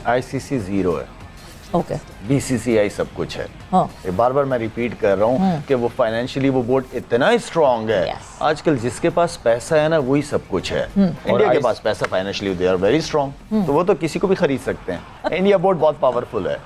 ICC zero है, okay, BCCI सब कुछ है। हाँ। ये बार बार मैं रिपीट कर रहा हूँ कि वो फाइनेंशियली वो बोर्ड इतना स्ट्रांग है। Yes. आजकल जिसके पास पैसा है ना वही सब कुछ है। इंडिया के पास पैसा financially they are very strong, तो वो तो किसी को भी खरीद सकते हैं। इंडिया बोर्ड बहुत पावरफुल है।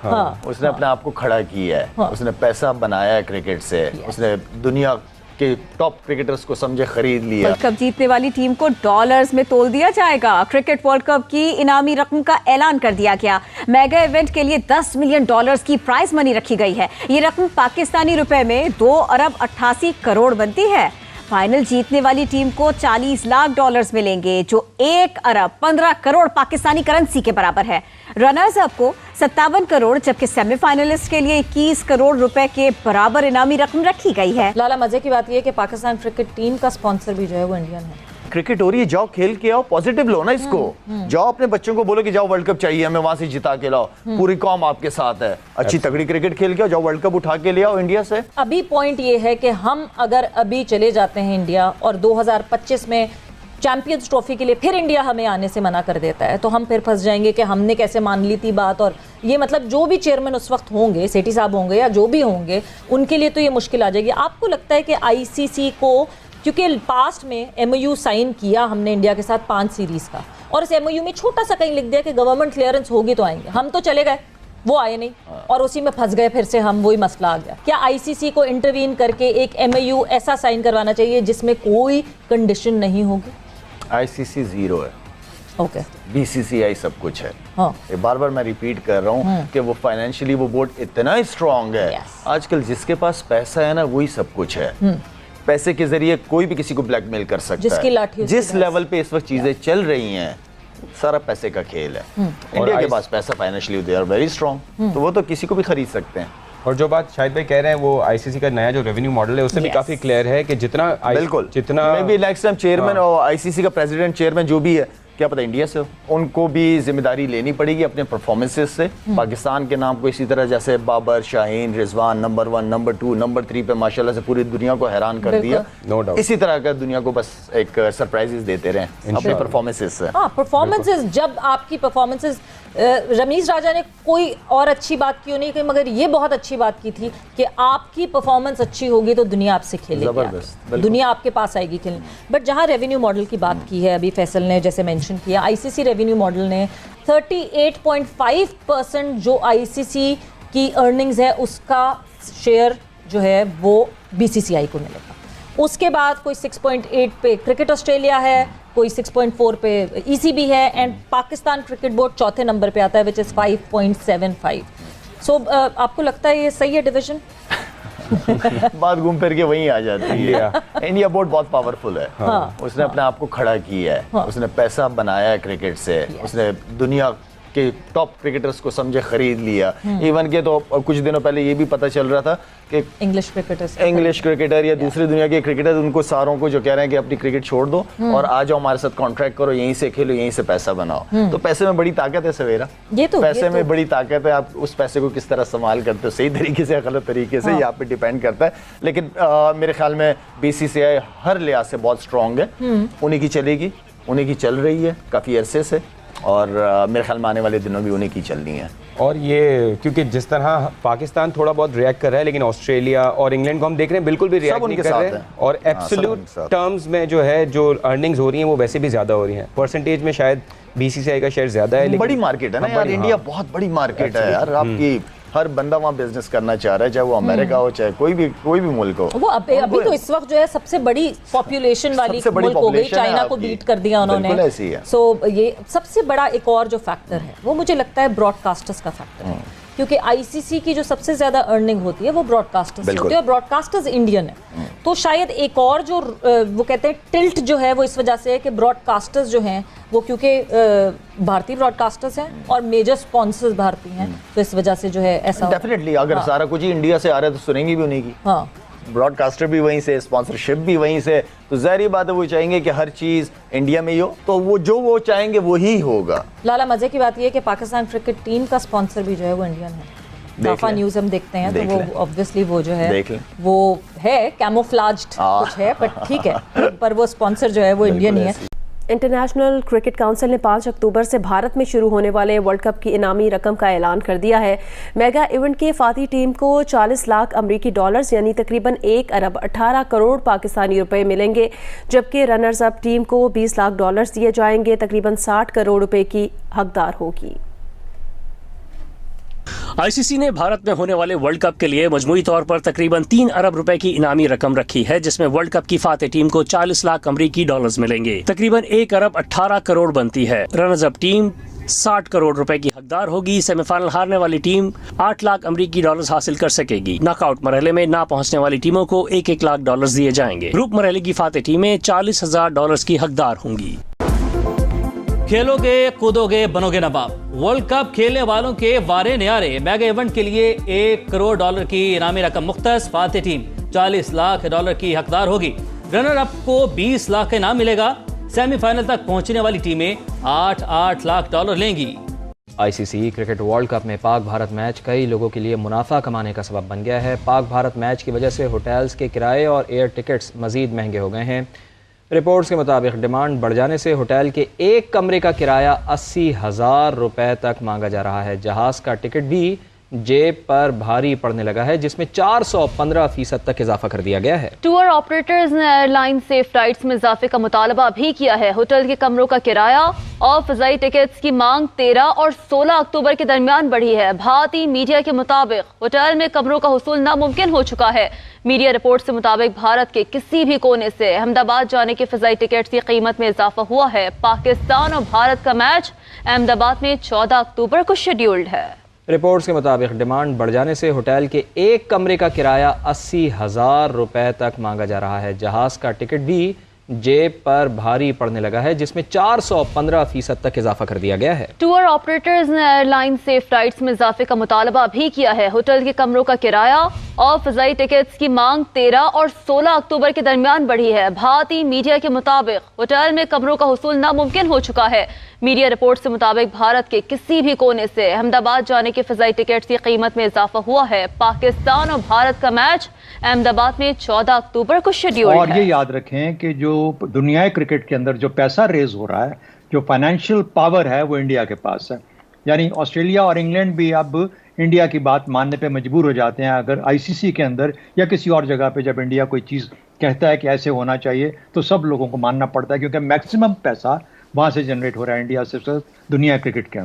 उसने अपने आप को खड़ा किया है, उसने पैसा बनाया है क्रिकेट से, उसने दुनिया के टॉप क्रिकेटर्स को समझे खरीद लिया। वर्ल्ड कप जीतने वाली टीम को डॉलर्स में तोल दिया जाएगा। क्रिकेट वर्ल्ड कप की इनामी रकम का ऐलान कर दिया गया। मेगा इवेंट के लिए $10 मिलियन की प्राइज मनी रखी गई है। ये रकम पाकिस्तानी रुपए में 2 अरब 88 करोड़ बनती है। फाइनल जीतने वाली टीम को $40 लाख मिलेंगे, जो 1 अरब 15 करोड़ पाकिस्तानी करेंसी के बराबर है। रनर्स अप को 57 करोड़, जबकि सेमीफाइनलिस्ट के लिए 21 करोड़ रुपए के बराबर इनामी रकम रखी गई है। लाला, मजे की बात यह है कि पाकिस्तान क्रिकेट टीम का स्पॉन्सर भी जो है वो इंडियन है। क्रिकेट हो रही है, जाओ खेल के आओ, पॉजिटिव लो ना इसको। जाओ अपने बच्चों को बोलो कि जाओ वर्ल्ड कप चाहिए हमें, वहां से जिता के लाओ, पूरी कौम आपके साथ है। अच्छी तगड़ी क्रिकेट खेल के आओ, जाओ वर्ल्ड कप उठा के ले आओ इंडिया से। अभी पॉइंट ये है कि हम अगर अभी चले जाते हैं इंडिया और 2025 में चैंपियंस ट्रॉफी के लिए फिर इंडिया हमें आने से मना कर देता है, तो हम फिर फंस जाएंगे कि हमने कैसे मान ली थी बात। और ये मतलब जो भी चेयरमैन उस वक्त होंगे, सेठी साहब होंगे या जो भी होंगे, उनके लिए तो ये मुश्किल आ जाएगी। आपको लगता है कि आईसीसी को, क्योंकि पास्ट में एमओयू साइन किया हमने इंडिया के साथ 5 सीरीज का, और इस एमओयू में छोटा सा कहीं लिख दिया कि गवर्नमेंट क्लियरेंस होगी तो आएंगे, हम तो चले गए, वो आए नहीं, और उसी में फंस गए, फिर से हम वही मसला आ गया। क्या आईसीसी को इंटरवीन करके एक एमओयू ऐसा साइन करवाना चाहिए जिसमें कोई कंडीशन नहीं होगी? आईसीसी जीरो है, ओके, बीसीसीआई सब कुछ है। हाँ। ये बार बार मैं रिपीट कर रहा हूँ कि वो फाइनेंशियली वो बोर्ड इतना स्ट्रांग है। Yes. आजकल जिसके पास पैसा है ना वही सब कुछ है। पैसे के जरिए कोई भी किसी को ब्लैकमेल कर सकता जिसकी है। लाठी उसके जिस पास। लेवल पे इस वक्त चीजें चल रही हैं, सारा पैसे का खेल है। इंडिया के पास पैसा financially they are very strong, तो वो तो किसी को भी खरीद सकते हैं। और जो बात शाहिद भाई कह रहे हैं, वो आईसीसी का नया जो रेवेन्यू मॉडल है उससे भी काफी क्लियर है कि जितना बिल्कुल, जितना may be next time chairman और आईसीसी का प्रेसिडेंट चेयरमैन जो भी है, क्या पता इंडिया से हो, उनको भी जिम्मेदारी लेनी पड़ेगी अपने परफॉर्मेंसेस से। पाकिस्तान के नाम को इसी तरह जैसे Babar, Shaheen, Rizwan number 1, number 2, number 3 पे माशाल्लाह से पूरी दुनिया को हैरान कर दिया। नो डाउट, इसी तरह का दुनिया को बस एक सरप्राइजेस देते रहें अपने परफॉर्मेंसेस से। हाँ, परफॉर्मेंसेस, जब आपकी परफॉर्मेंसेस, रमीज राजा ने कोई और अच्छी बात क्यों नहीं की, मगर ये बहुत अच्छी बात की थी कि आपकी परफॉर्मेंस अच्छी होगी तो दुनिया आपसे खेलेगी, जबरदस्त, दुनिया आपके पास आएगी खेलने। बट जहाँ रेवेन्यू मॉडल की बात की है अभी फैसल ने जैसे मेंशन किया, आईसीसी रेवेन्यू मॉडल ने 38.5% जो आईसीसी की अर्निंग्स है उसका शेयर जो है वो बीसीसीआई को मिलेगा। उसके बाद कोई 6.8 पे क्रिकेट ऑस्ट्रेलिया है, कोई 6.4 पे ईसीबी है, एंड पाकिस्तान क्रिकेट बोर्ड चौथे नंबर पे आता है विच इज़ 5.75। सो आपको लगता है ये सही है डिवीजन? बात घूम फिर के वहीं आ जाती है। इंडिया बोर्ड बहुत पावरफुल है। उसने अपने आप को खड़ा किया है, उसने पैसा बनाया है क्रिकेट से, उसने दुनिया के टॉप क्रिकेटर्स को समझे खरीद लिया। इवन के तो कुछ दिनों पहले ये भी पता चल रहा था कि इंग्लिश क्रिकेटर या दूसरी दुनिया के क्रिकेटर, उनको सारों को जो कह रहे हैं कि अपनी क्रिकेट छोड़ दो और आ जाओ हमारे साथ कॉन्ट्रैक्ट करो, यहीं से खेलो, यहीं से पैसा बनाओ। तो पैसे में बड़ी ताकत है सवेरा, पैसे में बड़ी ताकत है। आप उस पैसे को किस तरह इस्तेमाल करते हो, सही तरीके से या गलत तरीके से, यहाँ पे डिपेंड करता है। लेकिन मेरे ख्याल में बीसीसीआई हर लिहाज से बहुत स्ट्रांग है, उन्हीं की चलेगी, उन्हीं की चल रही है काफ़ी अरसे से, और मेरे ख्याल में आने वाले दिनों भी उन्हीं की चलनी है। और ये क्योंकि जिस तरह पाकिस्तान थोड़ा बहुत रिएक्ट कर रहा है, लेकिन ऑस्ट्रेलिया और इंग्लैंड को हम देख रहे हैं बिल्कुल भी रिएक्ट नहीं कर रहे हैं। और एब्सोल्यूट टर्म्स में जो है जो अर्निंग्स हो रही हैं वो वैसे भी ज़्यादा हो रही हैं। परसेंटेज में शायद बीसीसीआई का शेयर ज़्यादा है, बड़ी मार्केट है ना यार, इंडिया बहुत बड़ी मार्केट है यार। आपकी हर बंदा वहाँ बिजनेस करना चाह रहा है, चाहे वो अमेरिका हो, चाहे कोई भी मुल्क हो। वो अभी तो इस वक्त जो है सबसे बड़ी पॉपुलेशन वाली मुल्क हो गई, चाइना को बीट कर दिया उन्होंने। सो ये सबसे बड़ा एक और जो फैक्टर है वो मुझे लगता है ब्रॉडकास्टर्स का फैक्टर है, क्योंकि आईसीसी की जो सबसे ज्यादा अर्निंग होती है वो ब्रॉडकास्टर्स से होती है, और ब्रॉडकास्टर्स इंडियन है। तो शायद एक और जो वो कहते हैं टिल्ट जो है वो इस वजह से है कि ब्रॉडकास्टर्स जो हैं वो क्योंकि भारतीय ब्रॉडकास्टर्स हैं और मेजर स्पॉन्सर्स भारतीय हैं, तो इस वजह से जो है ऐसा डेफिनेटली अगर सारा कुछ ही इंडिया से आ रहा है तो सुनेंगी भी उन्हीं की। हाँ, ब्रॉडकास्टर भी वहीं से, स्पॉन्सरशिप भी वहीं से, तो जाहिर बात है वो चाहेंगे कि हर चीज इंडिया में ही हो, तो वो जो वो चाहेंगे वो ही होगा। लाला, मजे की बात ये है कि पाकिस्तान क्रिकेट टीम का स्पॉन्सर भी जो है वो इंडियन है। दाफा न्यूज़ हम देखते हैं तो वो ऑब्वियसली वो जो है वो है कैमोफ्लाज्ड कुछ है, बट ठीक है, पर वो स्पॉन्सर जो है वो इंडियन ही है। इंटरनेशनल क्रिकेट काउंसिल ने 5 अक्टूबर से भारत में शुरू होने वाले वर्ल्ड कप की इनामी रकम का ऐलान कर दिया है। मेगा इवेंट के फाती टीम को 40 लाख अमरीकी डॉलर्स यानी तकरीबन 1 अरब 18 करोड़ पाकिस्तानी रुपए मिलेंगे, जबकि रनर्स अप टीम को 20 लाख डॉलर्स दिए जाएंगे, तकरीबन 60 करोड़ रुपए की हकदार होगी। आईसीसी ने भारत में होने वाले वर्ल्ड कप के लिए मजमूई तौर पर तकरीबन 3 अरब रुपए की इनामी रकम रखी है, जिसमें वर्ल्ड कप की फाते टीम को 40 लाख अमरीकी डॉलर्स मिलेंगे, तकरीबन 1 अरब 18 करोड़ बनती है। रनर्स अप टीम 60 करोड़ रुपए की हकदार होगी। सेमीफाइनल हारने वाली टीम 8 लाख अमरीकी डॉलर्स हासिल कर सकेगी। नॉकआउट मरहले में ना पहुंचने वाली टीमों को 1-1 लाख डॉलर्स दिए जाएंगे। ग्रुप मरहले की फाते टीमें 40,000 डॉलर्स की हकदार होंगी। खेलोगे कूदोगे बनोगे नवाब। वर्ल्ड कप खेलने वालों के वारे न्यारे। मेगा इवेंट के लिए 1 करोड़ डॉलर की इनामी रकम मुख्तस। फाते टीम 40 लाख डॉलर की हकदार होगी। रनर अप को 20 लाख का इनाम मिलेगा। सेमीफाइनल तक पहुंचने वाली टीमें 8-8 लाख डॉलर लेंगी। आईसीसी क्रिकेट वर्ल्ड कप में पाक भारत मैच कई लोगों के लिए मुनाफा कमाने का सबब बन गया है। पाक भारत मैच की वजह से होटल्स के किराए और एयर टिकट्स मजीद महंगे हो गए हैं। रिपोर्ट्स के मुताबिक डिमांड बढ़ जाने से होटल के एक कमरे का किराया 80,000 रुपए तक मांगा जा रहा है। जहाज़ का टिकट भी जेब पर भारी पड़ने लगा है, जिसमें 415% तक इजाफा कर दिया गया है। टूर ऑपरेटर्स ने एयरलाइन से फ्लाइट्स में इजाफे का मुतालबा भी किया है। होटल के कमरों का किराया और फ़ज़ाई टिकट्स की मांग 13 और 16 अक्टूबर के दरमियान बढ़ी है। भारतीय मीडिया के मुताबिक होटल में कमरों का हुसूल नामुमकिन हो चुका है। मीडिया रिपोर्ट के मुताबिक भारत के किसी भी कोने से अहमदाबाद जाने के फ़ज़ाई टिकट्स की कीमत में इजाफा हुआ है। पाकिस्तान और भारत का मैच अहमदाबाद में 14 अक्टूबर को शेड्यूल्ड है। रिपोर्ट्स के मुताबिक डिमांड बढ़ जाने से होटल के एक कमरे का किराया 80,000 रुपए तक मांगा जा रहा है। जहाज़ का टिकट भी जेब पर भारी पड़ने लगा है, जिसमें 415% तक इजाफा कर दिया गया है। टूर ऑपरेटर्स ने एयरलाइन से फ्लाइट्स में इजाफे का मुतालबा भी किया है। होटल के कमरों का किराया और फ़ज़ाई टिकट्स की मांग 13 और 16 अक्टूबर के दरमियान बढ़ी है। भारतीय मीडिया के मुताबिक होटल में कमरों का हुसूल नामुमकिन हो चुका है। मीडिया रिपोर्ट्स के मुताबिक भारत के किसी भी कोने से अहमदाबाद जाने के फ़ज़ाई टिकट्स की कीमत में इजाफा हुआ है। पाकिस्तान और भारत का मैच अहमदाबाद में 14 अक्टूबर को शेड्यूल्ड है। और ये याद रखें कि जो दुनियाई क्रिकेट के अंदर जो पैसा रेज हो रहा है, जो फाइनेंशियल पावर है, वो इंडिया के पास है। यानी ऑस्ट्रेलिया और इंग्लैंड भी अब इंडिया की बात मानने पे मजबूर हो जाते हैं। अगर आईसीसी के अंदर या किसी और जगह पे जब इंडिया कोई चीज़ कहता है कि ऐसे होना चाहिए, तो सब लोगों को मानना पड़ता है, क्योंकि मैक्सिमम पैसा वहाँ से जनरेट हो रहा है इंडिया से दुनिया क्रिकेट के अंदर।